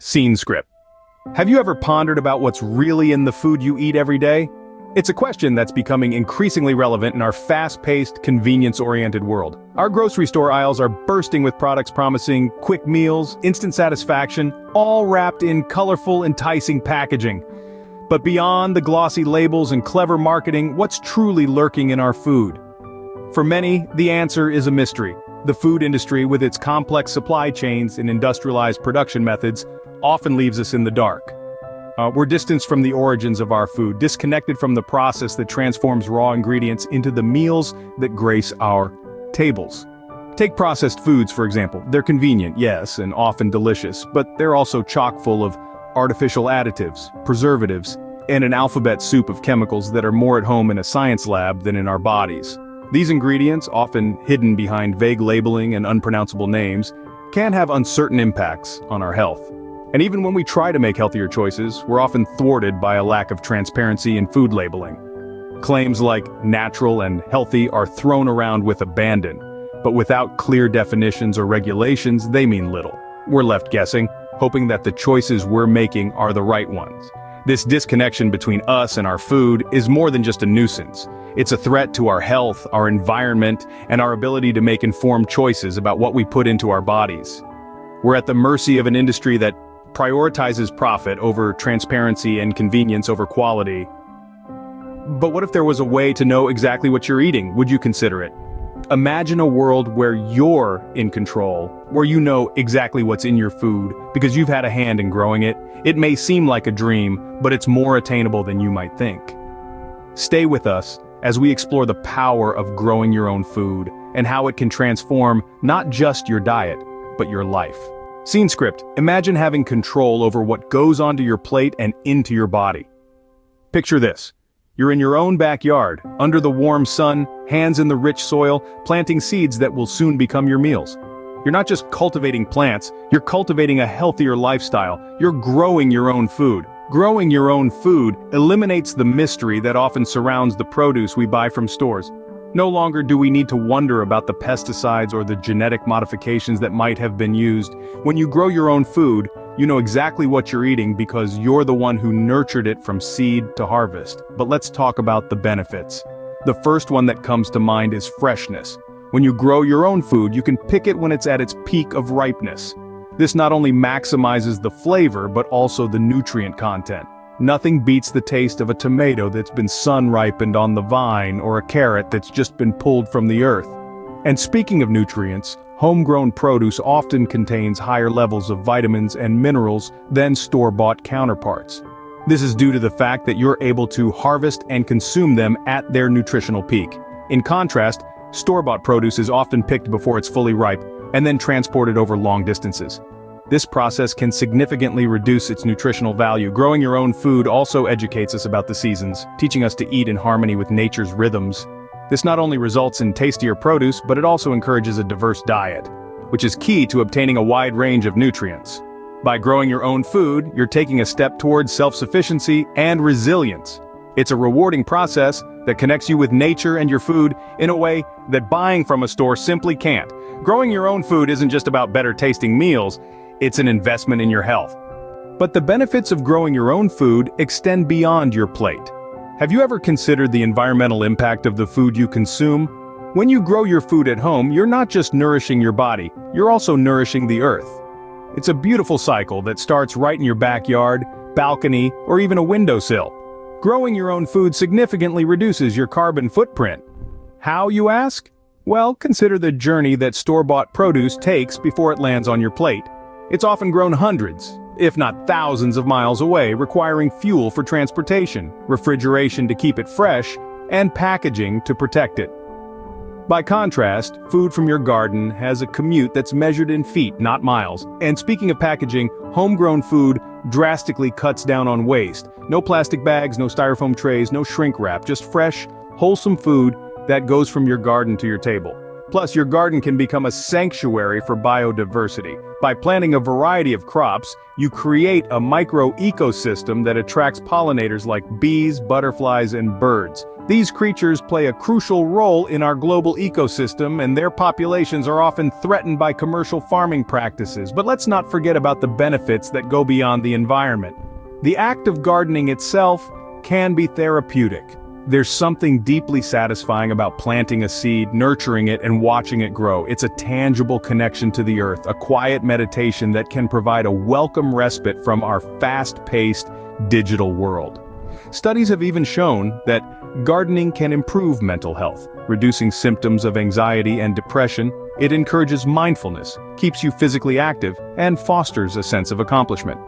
Scene script. Have you ever pondered about what's really in the food you eat every day? It's a question that's becoming increasingly relevant in our fast-paced, convenience-oriented world. Our grocery store aisles are bursting with products promising quick meals, instant satisfaction, all wrapped in colorful, enticing packaging. But beyond the glossy labels and clever marketing, what's truly lurking in our food? For many, the answer is a mystery. The food industry, with its complex supply chains and industrialized production methods, often leaves us in the dark. We're distanced from the origins of our food, disconnected from the process that transforms raw ingredients into the meals that grace our tables. Take processed foods, for example. They're convenient, yes, and often delicious, but they're also chock full of artificial additives, preservatives, and an alphabet soup of chemicals that are more at home in a science lab than in our bodies. These ingredients, often hidden behind vague labeling and unpronounceable names, can have uncertain impacts on our health. And even when we try to make healthier choices, we're often thwarted by a lack of transparency in food labeling. Claims like natural and healthy are thrown around with abandon, but without clear definitions or regulations, they mean little. We're left guessing, hoping that the choices we're making are the right ones. This disconnection between us and our food is more than just a nuisance. It's a threat to our health, our environment, and our ability to make informed choices about what we put into our bodies. We're at the mercy of an industry that prioritizes profit over transparency and convenience over quality. But what if there was a way to know exactly what you're eating? Would you consider it? Imagine a world where you're in control, where you know exactly what's in your food because you've had a hand in growing it. It may seem like a dream, but it's more attainable than you might think. Stay with us as we explore the power of growing your own food and how it can transform not just your diet, but your life. Scene script. Imagine having control over what goes onto your plate and into your body. Picture this. You're in your own backyard, under the warm sun, hands in the rich soil, planting seeds that will soon become your meals. You're not just cultivating plants, you're cultivating a healthier lifestyle. You're growing your own food. Growing your own food eliminates the mystery that often surrounds the produce we buy from stores. No longer do we need to wonder about the pesticides or the genetic modifications that might have been used. When you grow your own food, you know exactly what you're eating because you're the one who nurtured it from seed to harvest. But let's talk about the benefits. The first one that comes to mind is freshness. When you grow your own food, you can pick it when it's at its peak of ripeness. This not only maximizes the flavor, but also the nutrient content. Nothing beats the taste of a tomato that's been sun-ripened on the vine or a carrot that's just been pulled from the earth. And speaking of nutrients, homegrown produce often contains higher levels of vitamins and minerals than store-bought counterparts. This is due to the fact that you're able to harvest and consume them at their nutritional peak. In contrast, store-bought produce is often picked before it's fully ripe and then transported over long distances. This process can significantly reduce its nutritional value. Growing your own food also educates us about the seasons, teaching us to eat in harmony with nature's rhythms. This not only results in tastier produce, but it also encourages a diverse diet, which is key to obtaining a wide range of nutrients. By growing your own food, you're taking a step towards self-sufficiency and resilience. It's a rewarding process that connects you with nature and your food in a way that buying from a store simply can't. Growing your own food isn't just about better tasting meals, it's an investment in your health. But the benefits of growing your own food extend beyond your plate. Have you ever considered the environmental impact of the food you consume? When you grow your food at home, you're not just nourishing your body, you're also nourishing the earth. It's a beautiful cycle that starts right in your backyard, balcony, or even a windowsill. Growing your own food significantly reduces your carbon footprint. How, you ask? Well, consider the journey that store-bought produce takes before it lands on your plate. It's often grown hundreds, if not thousands of miles away, requiring fuel for transportation, refrigeration to keep it fresh, and packaging to protect it. By contrast, food from your garden has a commute that's measured in feet, not miles. And speaking of packaging, homegrown food drastically cuts down on waste. No plastic bags, no styrofoam trays, no shrink wrap, just fresh, wholesome food that goes from your garden to your table. Plus, your garden can become a sanctuary for biodiversity. By planting a variety of crops, you create a micro-ecosystem that attracts pollinators like bees, butterflies, and birds. These creatures play a crucial role in our global ecosystem, and their populations are often threatened by commercial farming practices. But let's not forget about the benefits that go beyond the environment. The act of gardening itself can be therapeutic. There's something deeply satisfying about planting a seed, nurturing it, and watching it grow. It's a tangible connection to the earth, a quiet meditation that can provide a welcome respite from our fast-paced digital world. Studies have even shown that gardening can improve mental health, reducing symptoms of anxiety and depression. It encourages mindfulness, keeps you physically active, and fosters a sense of accomplishment.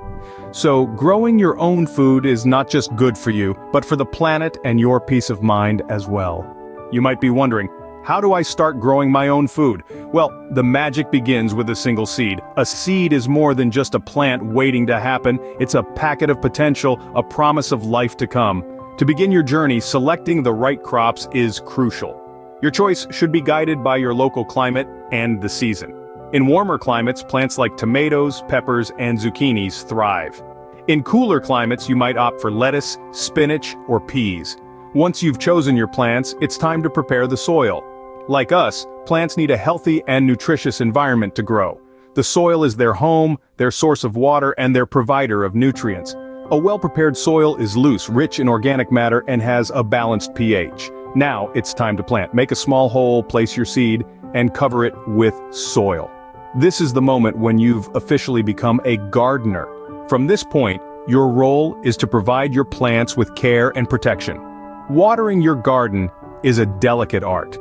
So, growing your own food is not just good for you, but for the planet and your peace of mind as well. You might be wondering, how do I start growing my own food? Well, the magic begins with a single seed. A seed is more than just a plant waiting to happen. It's a packet of potential, a promise of life to come. To begin your journey, selecting the right crops is crucial. Your choice should be guided by your local climate and the season. In warmer climates, plants like tomatoes, peppers, and zucchinis thrive. In cooler climates, you might opt for lettuce, spinach, or peas. Once you've chosen your plants, it's time to prepare the soil. Like us, plants need a healthy and nutritious environment to grow. The soil is their home, their source of water, and their provider of nutrients. A well-prepared soil is loose, rich in organic matter, and has a balanced pH. Now, it's time to plant. Make a small hole, place your seed, and cover it with soil. This is the moment when you've officially become a gardener. From this point, your role is to provide your plants with care and protection. Watering your garden is a delicate art.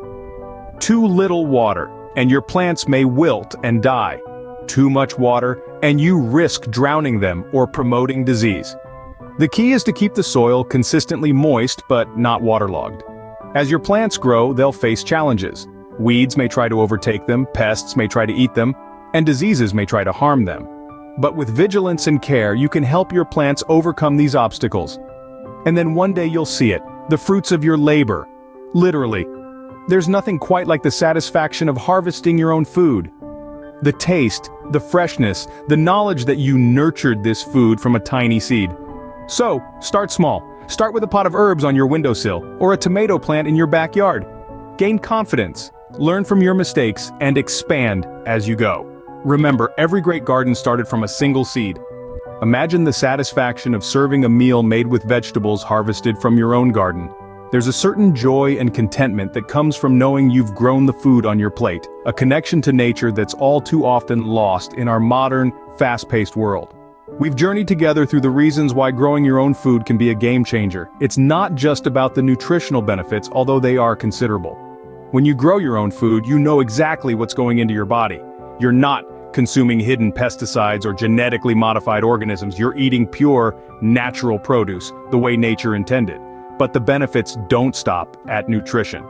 Too little water, and your plants may wilt and die. Too much water, and you risk drowning them or promoting disease. The key is to keep the soil consistently moist but not waterlogged. As your plants grow, they'll face challenges. Weeds may try to overtake them, pests may try to eat them, and diseases may try to harm them. But with vigilance and care, you can help your plants overcome these obstacles. And then one day you'll see it, the fruits of your labor. Literally. There's nothing quite like the satisfaction of harvesting your own food. The taste, the freshness, the knowledge that you nurtured this food from a tiny seed. So, start small. Start with a pot of herbs on your windowsill, or a tomato plant in your backyard. Gain confidence, learn from your mistakes, and expand as you go. Remember, every great garden started from a single seed. Imagine the satisfaction of serving a meal made with vegetables harvested from your own garden. There's a certain joy and contentment that comes from knowing you've grown the food on your plate, a connection to nature that's all too often lost in our modern, fast-paced world. We've journeyed together through the reasons why growing your own food can be a game changer. It's not just about the nutritional benefits, although they are considerable. When you grow your own food, you know exactly what's going into your body. You're not consuming hidden pesticides or genetically modified organisms. You're eating pure, natural produce, the way nature intended. But the benefits don't stop at nutrition.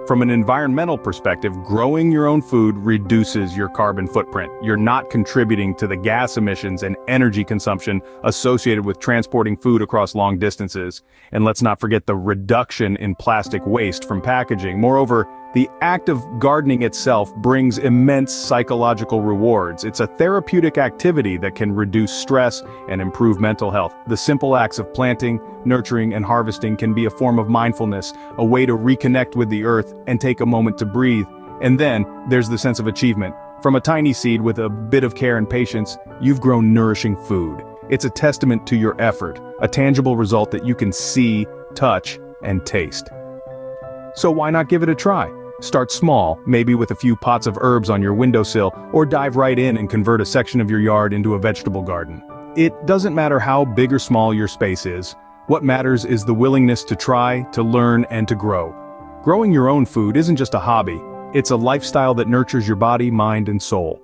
From an environmental perspective, growing your own food reduces your carbon footprint. You're not contributing to the gas emissions and energy consumption associated with transporting food across long distances. And let's not forget the reduction in plastic waste from packaging. Moreover, the act of gardening itself brings immense psychological rewards. It's a therapeutic activity that can reduce stress and improve mental health. The simple acts of planting, nurturing, and harvesting can be a form of mindfulness, a way to reconnect with the earth and take a moment to breathe. And then, there's the sense of achievement. From a tiny seed with a bit of care and patience, you've grown nourishing food. It's a testament to your effort, a tangible result that you can see, touch, and taste. So why not give it a try? Start small, maybe with a few pots of herbs on your windowsill, or dive right in and convert a section of your yard into a vegetable garden. It doesn't matter how big or small your space is. What matters is the willingness to try, to learn, and to grow. Growing your own food isn't just a hobby. It's a lifestyle that nurtures your body, mind, and soul.